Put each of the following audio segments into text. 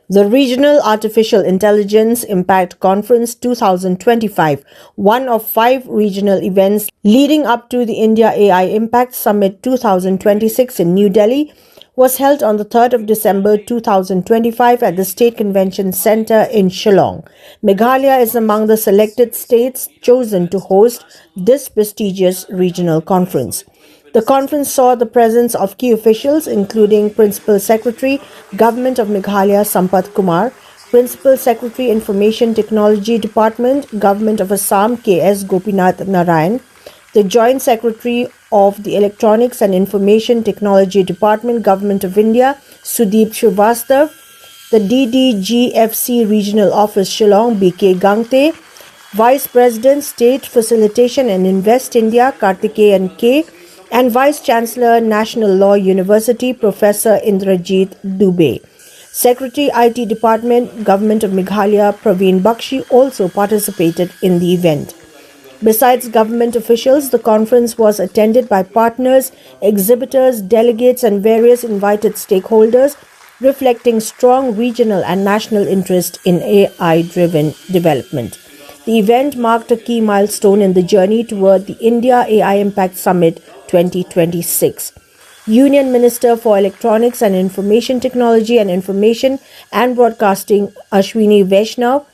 The Regional Artificial Intelligence Impact Conference 2025, one of 5 regional events leading up to the India AI Impact Summit 2026 in New Delhi, was held on the 3rd of December 2025 at the State Convention Centre in Shillong. Meghalaya is among the selected states chosen to host this prestigious regional conference. The conference saw the presence of key officials including Principal Secretary, Government of Meghalaya Sampath Kumar, Principal Secretary Information Technology Department, Government of Assam K.S. Gopinath Narayan, the Joint Secretary of the Electronics and Information Technology Department, Government of India, Sudeep Srivastav, the DDGFC Regional Office Shillong, B.K. Gangte, Vice President, State Facilitation and Invest India, Karthikeyan K., and Vice Chancellor, National Law University, Professor Indrajit Dubey. Secretary, IT Department, Government of Meghalaya, Praveen Bakshi also participated in the event. Besides government officials, the conference was attended by partners, exhibitors, delegates, and various invited stakeholders, reflecting strong regional and national interest in AI-driven development. The event marked a key milestone in the journey toward the India AI Impact Summit 2026. Union Minister for Electronics and Information Technology and Information and Broadcasting Ashwini Vaishnav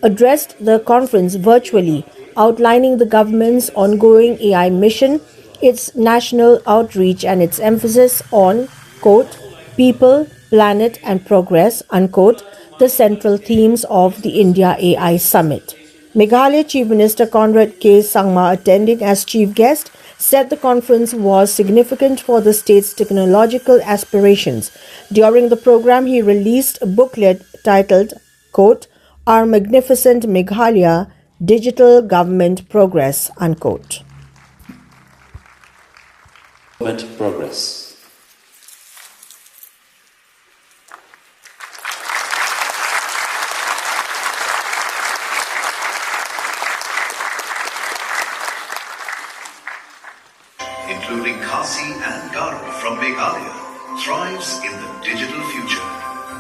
addressed the conference virtually, outlining the government's ongoing AI mission, its national outreach and its emphasis on, quote, people, planet and progress, unquote, the central themes of the India AI Summit. Meghalaya Chief Minister Conrad K. Sangma, attending as chief guest, said the conference was significant for the state's technological aspirations. During the program, he released a booklet titled, quote, Our Magnificent Meghalaya, Digital Government Progress, unquote. Progress. Including Khasi and Garo from Meghalaya, thrives in the digital future.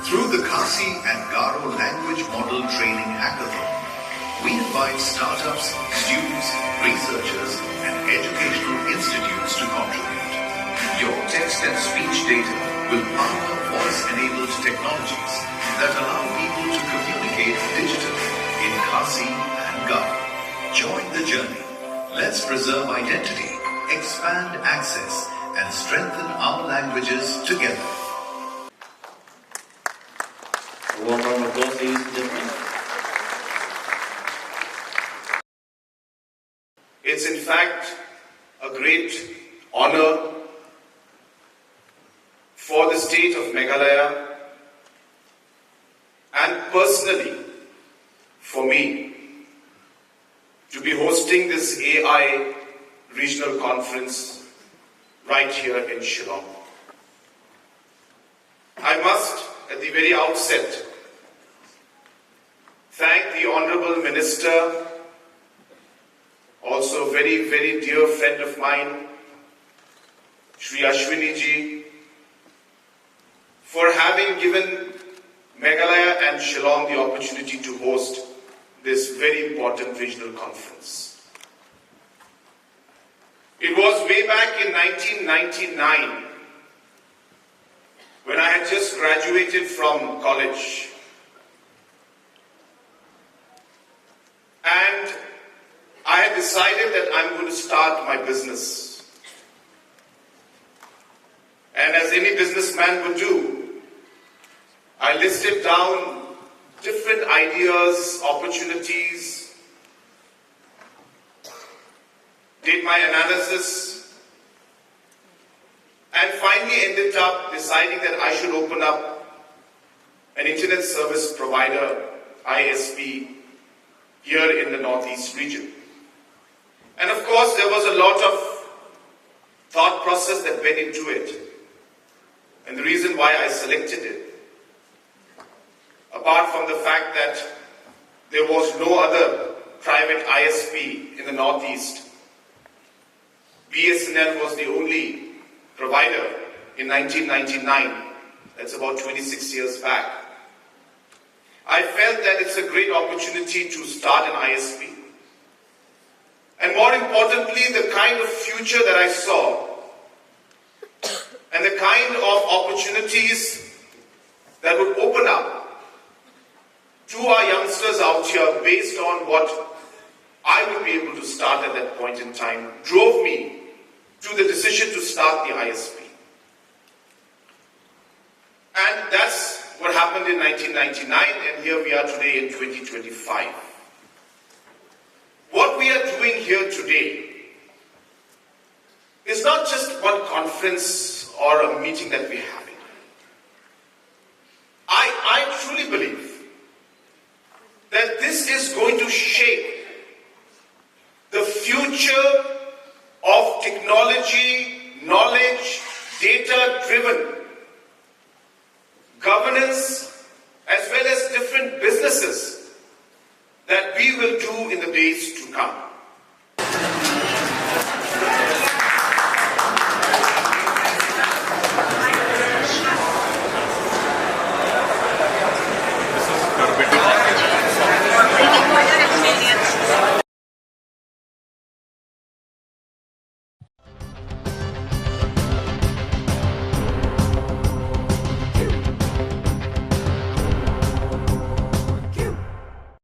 Through the Khasi and Garo Language Model Training Hackathon, we invite startups, students, researchers, and educational institutes to contribute. Your text and speech data will power voice-enabled technologies that allow people to communicate digitally in Khasi and Garo. Join the journey. Let's preserve identity, expand access, and strengthen our languages together. A warm round of applause, ladies and gentlemen. It's in fact a great honor for the state of Meghalaya and personally for me to be hosting this AI regional conference right here in Shillong. I must, at the very outset, thank the Honorable Minister, also a very, very dear friend of mine, Shri Ashwini ji, for having given Meghalaya and Shillong the opportunity to host this very important regional conference. It was way back in 1999 when I had just graduated from college. And I had decided that I'm going to start my business. And as any businessman would do, I listed down different ideas, opportunities, did my analysis, and finally ended up deciding that I should open up an internet service provider, ISP, here in the Northeast region. And of course, there was a lot of thought process that went into it. And the reason why I selected it, apart from the fact that there was no other private ISP in the Northeast, BSNL was the only provider in 1999, that's about 26 years back, I felt that it's a great opportunity to start an ISP. And more importantly, the kind of future that I saw and the kind of opportunities that would open up to our youngsters out here based on what I would be able to start at that point in time drove me to the decision to start the ISP. And that's what happened in 1999, and here we are today in 2025. What we are doing here today is not just one conference or a meeting that we're having. I truly believe that this is going to shape the future of technology, knowledge, data-driven governance, as well as different businesses that we will do in the days to come.